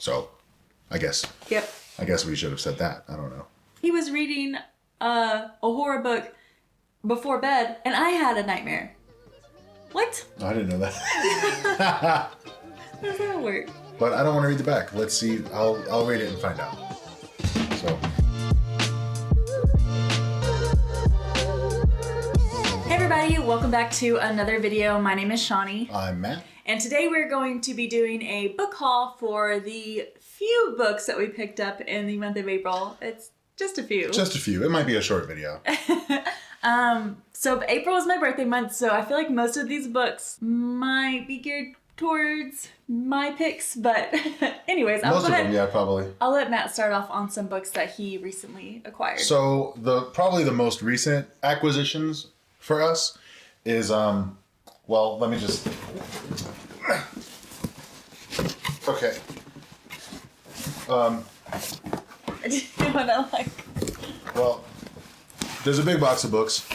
So, I guess. Yep. I guess we should have said that. I don't know. He was reading a horror book before bed, and I had a nightmare. What? I didn't know that. How does that work? But I don't want to read the back. Let's see. I'll read it and find out. So. Hey everybody, welcome back to another video. My name is Shawnee. I'm Matt. And today we're going to be doing a book haul for the few books that we picked up in the month of April. It's just a few. Just a few. It might be a short video. So April is my birthday month, so I feel like most of these books might be geared towards my picks, but anyways, Most of them, yeah, probably. I'll let Matt start off on some books that he recently acquired. So probably the most recent acquisitions for us is well, let me just okay. Well, there's a big box of books,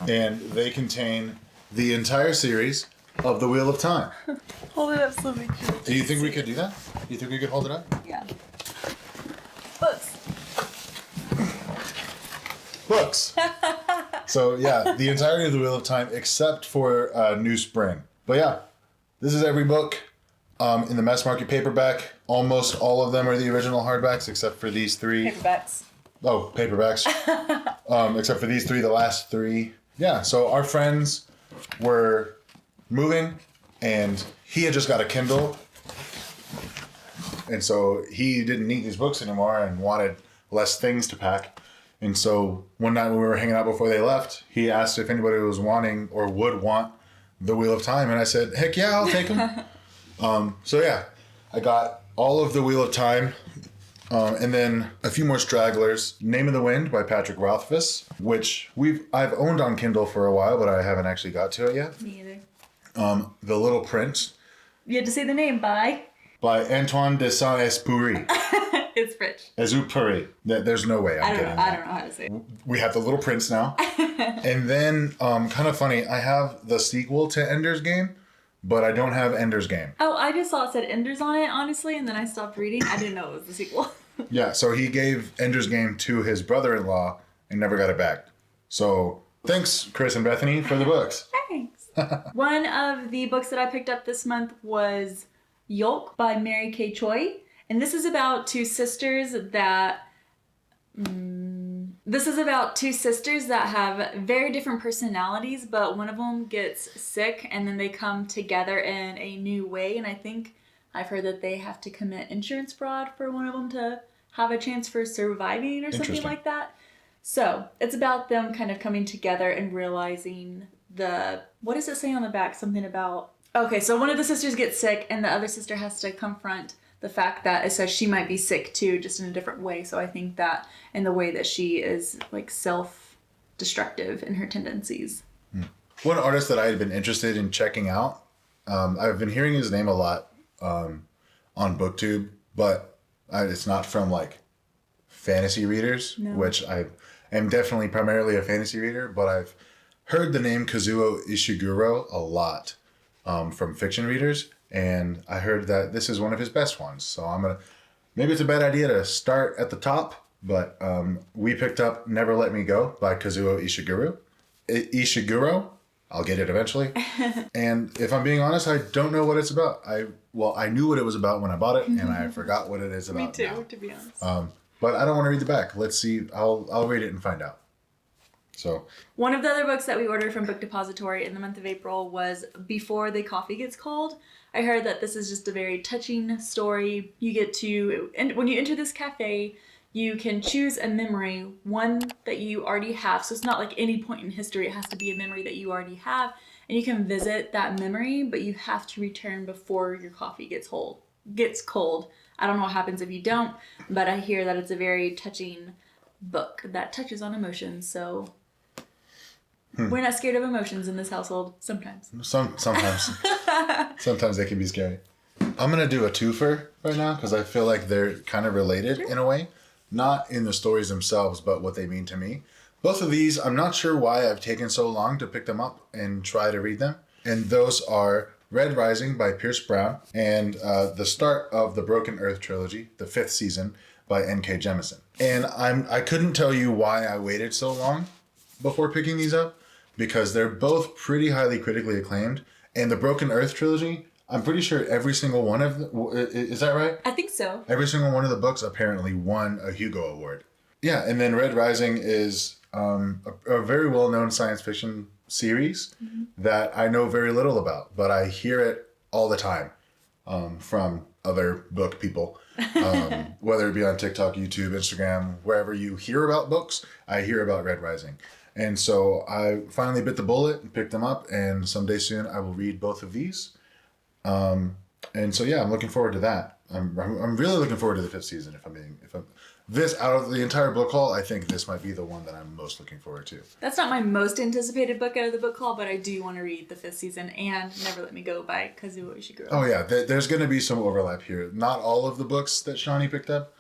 and they contain the entire series of The Wheel of Time. Hold it up so we can. Do you think we could do that? Do you think we could hold it up? Yeah. Books. Books. So yeah, the entirety of The Wheel of Time except for New Spring. But yeah, this is every book in the mass market paperback. Almost all of them are the original hardbacks except for these three. Paperbacks. Oh, paperbacks. Except for these three, the last three. Yeah, so our friends were moving and he had just got a Kindle. And so he didn't need these books anymore and wanted less things to pack. And so one night when we were hanging out before they left, he asked if anybody was wanting or would want The Wheel of Time. And I said, heck yeah, I'll take them. So yeah, I got all of The Wheel of Time. And then a few more stragglers. Name of the Wind by Patrick Rothfuss, which I've owned on Kindle for a while, but I haven't actually got to it yet. Me either. The Little Prince. You had to say the name by Antoine de Saint-Exupéry. It's French. Exupéry. There's no way I'm getting that. I don't know how to say it. We have The Little Prince now. And then, kind of funny, I have the sequel to Ender's Game, but I don't have Ender's Game. Oh, I just saw it said Enders on it, honestly, and then I stopped reading. I didn't know it was the sequel. Yeah, so he gave Ender's Game to his brother-in-law and never got it back. So thanks, Chris and Bethany, for the books. Thanks. One of the books that I picked up this month was Yolk by Mary Kay Choi. And this is about two sisters that have very different personalities, but one of them gets sick and then they come together in a new way. And I think I've heard that they have to commit insurance fraud for one of them to have a chance for surviving or something like that. So it's about them kind of coming together and realizing what does it say on the back? Something about, okay, so one of the sisters gets sick and the other sister has to confront the fact that it says she might be sick too, just in a different way. So I think that in the way that she is like self-destructive in her tendencies. One artist that I had been interested in checking out, I've been hearing his name a lot on BookTube, but it's not from like fantasy readers, which I am definitely primarily a fantasy reader, but I've heard the name Kazuo Ishiguro a lot from fiction readers. And I heard that this is one of his best ones. So maybe it's a bad idea to start at the top, but we picked up Never Let Me Go by Kazuo Ishiguro. Ishiguro, I'll get it eventually. And if I'm being honest, I don't know what it's about. I knew what it was about when I bought it, and I forgot what it is about. Me too, now. to be honest. But I don't want to read the back. Let's see. I'll read it and find out. So one of the other books that we ordered from Book Depository in the month of April was Before the Coffee Gets Cold. I heard that this is just a very touching story. You get to, and when you enter this cafe, you can choose a memory, one that you already have. So it's not like any point in history. It has to be a memory that you already have. And you can visit that memory, but you have to return before your coffee gets cold. I don't know what happens if you don't, but I hear that it's a very touching book that touches on emotions. So we're not scared of emotions in this household. Sometimes. Sometimes. Sometimes they can be scary. I'm going to do a twofer right now because I feel like they're kind of related in a way. Not in the stories themselves, but what they mean to me. Both of these, I'm not sure why I've taken so long to pick them up and try to read them. And those are Red Rising by Pierce Brown, and the start of the Broken Earth trilogy, the 5th season, by N.K. Jemisin. And I couldn't tell you why I waited so long before picking these up, because they're both pretty highly critically acclaimed. And the Broken Earth trilogy, I'm pretty sure every single one of them, is that right? I think so. Every single one of the books apparently won a Hugo Award. Yeah, and then Red Rising is a very well-known science fiction series that I know very little about, but I hear it all the time from other book people, whether it be on TikTok, YouTube, Instagram, wherever you hear about books, I hear about Red Rising. And so I finally bit the bullet and picked them up, and someday soon I will read both of these. And so yeah, I'm looking forward to that. I'm really looking forward to the 5th season. If I'm this out of the entire book haul, I think this might be the one that I'm most looking forward to. That's not my most anticipated book out of the book haul, but I do want to read the 5th season and Never Let Me Go by Kazuo Ishiguro. Oh yeah, there's going to be some overlap here. Not all of the books that Shawnee picked up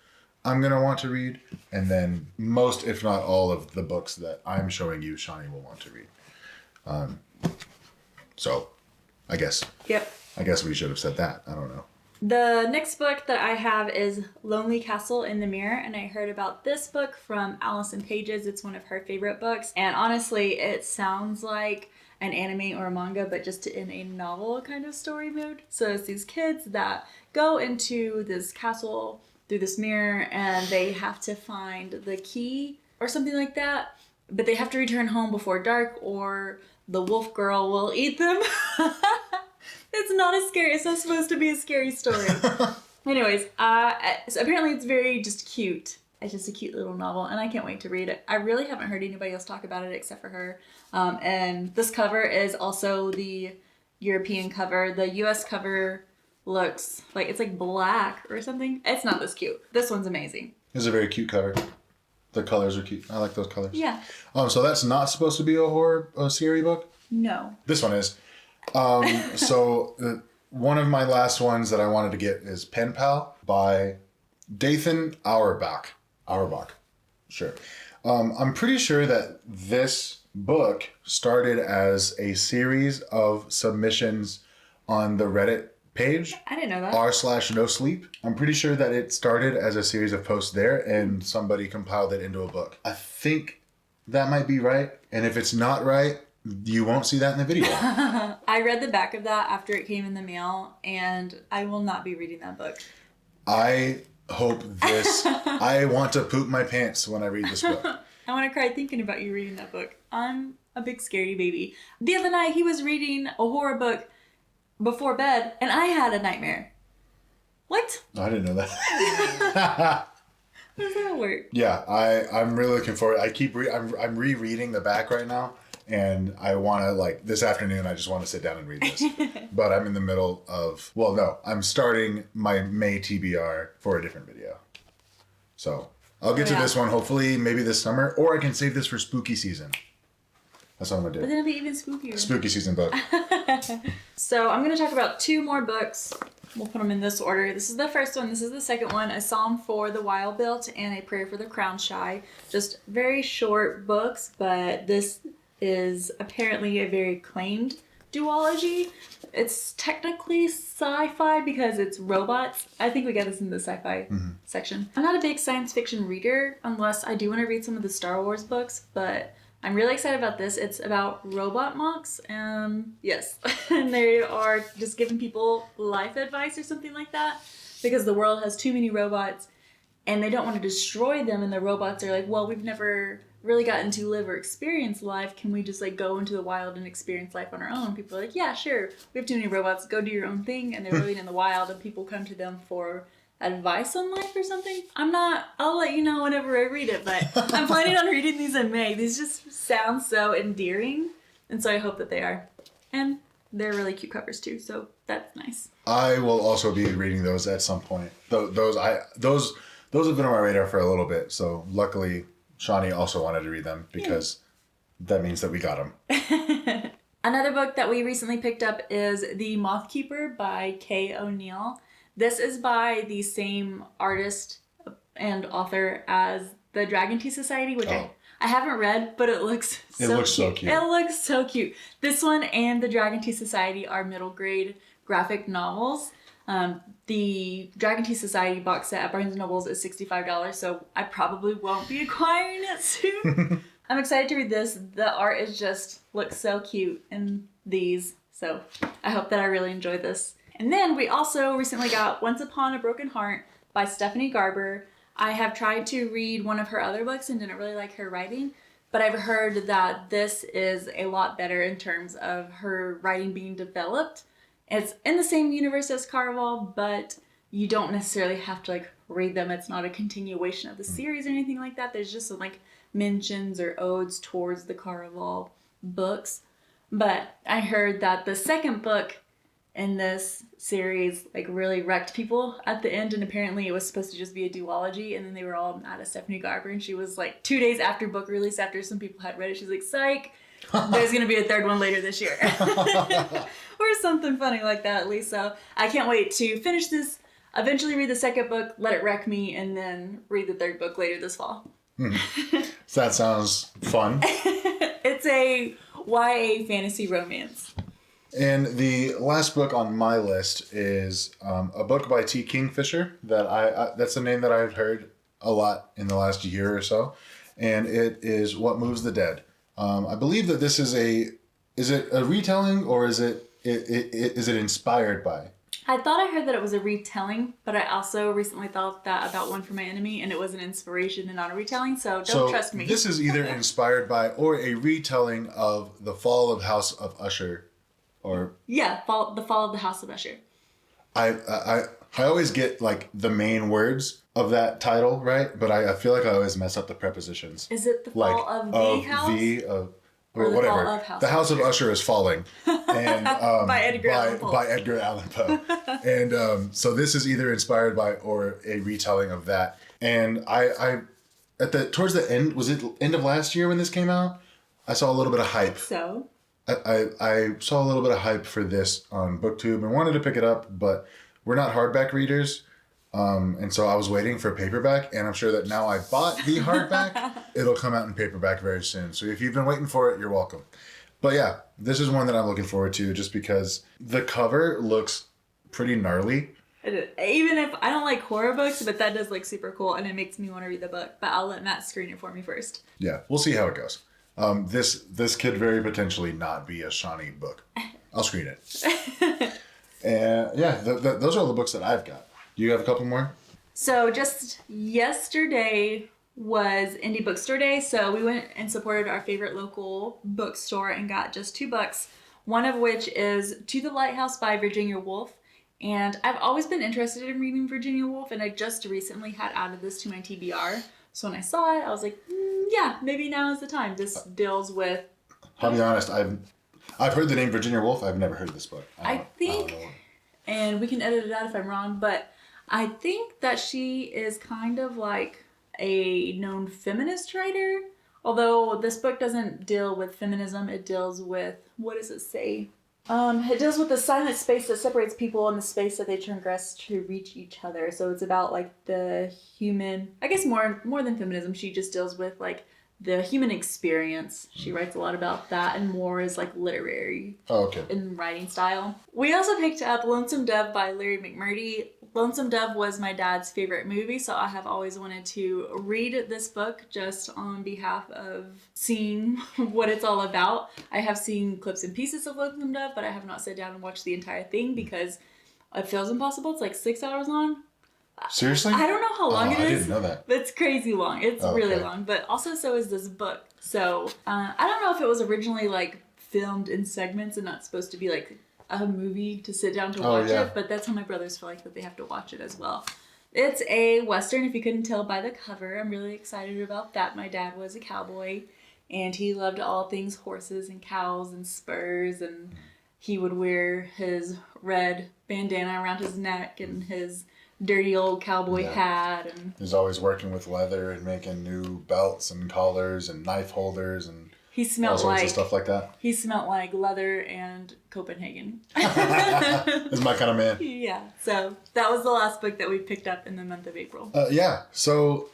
I'm going to want to read, and then most, if not all, of the books that I'm showing you, Shawnee will want to read. So, I guess. Yep. I guess we should have said that. I don't know. The next book that I have is Lonely Castle in the Mirror, and I heard about this book from Allison Pages. It's one of her favorite books, and honestly, it sounds like an anime or a manga, but just in a novel kind of story mood. So it's these kids that go into this castle through this mirror, and they have to find the key or something like that, but they have to return home before dark or the wolf girl will eat them. It's not as scary. It's not supposed to be a scary story. Anyways, so apparently it's very just cute. It's just a cute little novel, and I can't wait to read it. I really haven't heard anybody else talk about it except for her. And this cover is also the European cover. The US cover looks like it's like black or something. It's not this cute. This one's amazing. It's a very cute cover. The colors are cute. I like those colors. Yeah. So that's not supposed to be a scary book? No. This one is. So one of my last ones that I wanted to get is Pen Pal by Dathan Auerbach. Auerbach. Sure. I'm pretty sure that this book started as a series of submissions on the Reddit page. I didn't know that. r/no sleep. I'm pretty sure that it started as a series of posts there and somebody compiled it into a book. I think that might be right. And if it's not right, you won't see that in the video. I read the back of that after it came in the mail, and I will not be reading that book. I hope this... I want to poop my pants when I read this book. I want to cry thinking about you reading that book. I'm a big scaredy baby. The other night, he was reading a horror book before bed, and I had a nightmare. What? I didn't know that. How does that work? Yeah, I'm really looking forward. I'm rereading the back right now, and I want to, this afternoon, I just want to sit down and read this. But I'm in the middle of, I'm starting my May TBR for a different video. So I'll get to this one hopefully maybe this summer, or I can save this for spooky season. That's what I'm going to do. But then it'll be even spookier. Spooky season book. So I'm going to talk about 2 more books. We'll put them in this order. This is the first one. This is the second one. A Psalm for the Wild Built and A Prayer for the Crown Shy. Just very short books, but this is apparently a very acclaimed duology. It's technically sci-fi because it's robots. I think we got this in the sci-fi section. I'm not a big science fiction reader unless I do want to read some of the Star Wars books, but I'm really excited about this. It's about robot monks. Yes. And they are just giving people life advice or something like that because the world has too many robots and they don't want to destroy them. And the robots are like, well, we've never really gotten to live or experience life. Can we just go into the wild and experience life on our own? People are like, yeah, sure. We have too many robots. Go do your own thing. And they're living in the wild and people come to them for advice on life or something. I'll let you know whenever I read it, but I'm planning on reading these in May. These just sound so endearing, and so I hope that they are. And they're really cute covers too, so that's nice. I will also be reading those at some point. Those have been on my radar for a little bit, so luckily Shawnee also wanted to read them because that means that we got them. Another book that we recently picked up is The Moth Keeper by Kay O'Neill. This is by the same artist and author as the Dragon Tea Society, which I haven't read, but it looks so cute. It looks so cute. This one and the Dragon Tea Society are middle grade graphic novels. The Dragon Tea Society box set at Barnes & Noble's is $65, so I probably won't be acquiring it soon. I'm excited to read this. The art looks so cute in these, so I hope that I really enjoy this. And then we also recently got Once Upon a Broken Heart by Stephanie Garber. I have tried to read one of her other books and didn't really like her writing, but I've heard that this is a lot better in terms of her writing being developed. It's in the same universe as Caraval, but you don't necessarily have to read them. It's not a continuation of the series or anything like that. There's just some mentions or odes towards the Caraval books. But I heard that the second book in this series really wrecked people at the end, and apparently it was supposed to just be a duology, and then they were all mad at Stephanie Garber, and she was 2 days after book release, after some people had read it, she's like, psych, there's gonna be a third one later this year. Or something funny like that, at least. So I can't wait to finish this, eventually read the second book, let it wreck me, and then read the third book later this fall. So that sounds fun. It's a YA fantasy romance. And the last book on my list is a book by T. Kingfisher that that's a name that I've heard a lot in the last year or so, and it is What Moves the Dead. I believe that this is it a retelling, or is it inspired by? I thought I heard that it was a retelling, but I also recently thought that about One for My Enemy, and it was an inspiration and not a retelling, so don't trust me. This is either inspired by or a retelling of The Fall of House of Usher. The Fall of the House of Usher. I always get the main words of that title right, but I feel like I always mess up the prepositions. Is it the fall of the house? Or whatever. Fall of House. The House of Usher is falling, and by Edgar Allan Poe. By Edgar Allan Poe. And so this is either inspired by or a retelling of that. And I towards the end, was it end of last year when this came out? I saw a little bit of hype. So I saw a little bit of hype for this on BookTube and wanted to pick it up, but we're not hardback readers. And so I was waiting for paperback, and I'm sure that now I bought the hardback, it'll come out in paperback very soon. So if you've been waiting for it, you're welcome. But yeah, this is one that I'm looking forward to just because the cover looks pretty gnarly. Even if I don't like horror books, but that does look super cool, and it makes me want to read the book. But I'll let Matt screen it for me first. Yeah, we'll see how it goes. This could very potentially not be a Shawnee book. I'll screen it. And yeah, those are all the books that I've got. Do you have a couple more? So just yesterday was Indie Bookstore Day, so we went and supported our favorite local bookstore and got just 2 books, one of which is To the Lighthouse by Virginia Woolf. And I've always been interested in reading Virginia Woolf, and I just recently had added this to my TBR. So when I saw it, I was like, yeah, maybe now is the time. This deals with... I'll be honest, I've heard the name Virginia Woolf. I've never heard of this book. I think, and we can edit it out if I'm wrong, but I think that she is kind of like a known feminist writer. Although this book doesn't deal with feminism, it deals with, what does it say? It deals with the silent space that separates people and the space that they transgress to reach each other. So it's about the human, I guess more than feminism, she just deals with the human experience. She writes a lot about that, and more is literary in writing style. We also picked up Lonesome Dove by Larry McMurtry. Lonesome Dove was my dad's favorite movie, so I have always wanted to read this book just on behalf of seeing what it's all about. I have seen clips and pieces of Lonesome Dove, but I have not sat down and watched the entire thing because it feels impossible. It's 6 hours long. Seriously? I don't know how long it is. I didn't know that. It's crazy long. It's really long, but also so is this book. So I don't know if it was originally filmed in segments and not supposed to be a movie to sit down to watch it, but that's how my brothers feel that they have to watch it as well. It's a Western, if you couldn't tell by the cover. I'm really excited about that. My dad was a cowboy, and he loved all things horses and cows and spurs, and he would wear his red bandana around his neck and his dirty old cowboy hat. And he's always working with leather and making new belts and collars and knife holders and he smelled all sorts of stuff like that. He smelled like leather and Copenhagen. That's my kind of man. Yeah. So that was the last book that we picked up in the month of April. So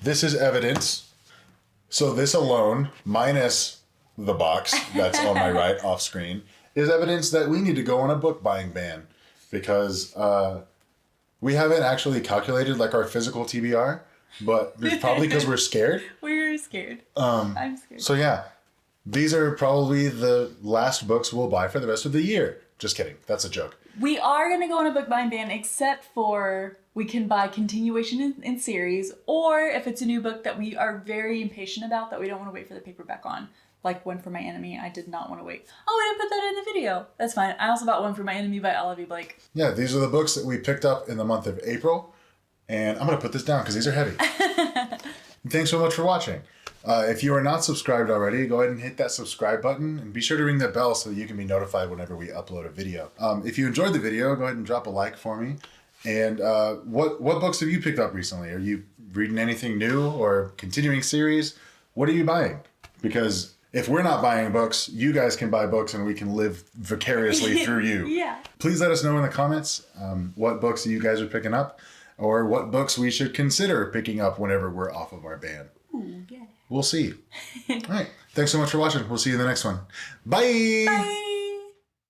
this is evidence. So this alone, minus the box that's on my right off screen, is evidence that we need to go on a book buying ban, because we haven't actually calculated like our physical TBR, but it's probably because we're scared. We're scared. I'm scared. So yeah, these are probably the last books we'll buy for the rest of the year. Just kidding. That's a joke. We are going to go on a book buying ban, except for we can buy continuation in series, or if it's a new book that we are very impatient about that we don't want to wait for the paperback on. Like One for My Enemy, I did not want to wait. Oh, I didn't put that in the video. That's fine. I also bought One for My Enemy by Olivia Blake. Yeah, these are the books that we picked up in the month of April. And I'm going to put this down because these are heavy. Thanks so much for watching. If you are not subscribed already, go ahead and hit that subscribe button. And be sure to ring that bell so that you can be notified whenever we upload a video. If you enjoyed the video, go ahead and drop a like for me. And what books have you picked up recently? Are you reading anything new or continuing series? What are you buying? Because if we're not buying books, you guys can buy books and we can live vicariously through you. Yeah. Please let us know in the comments what books you guys are picking up, or what books we should consider picking up whenever we're off of our ban. Ooh, yeah. We'll see. All right. Thanks so much for watching. We'll see you in the next one. Bye. Bye.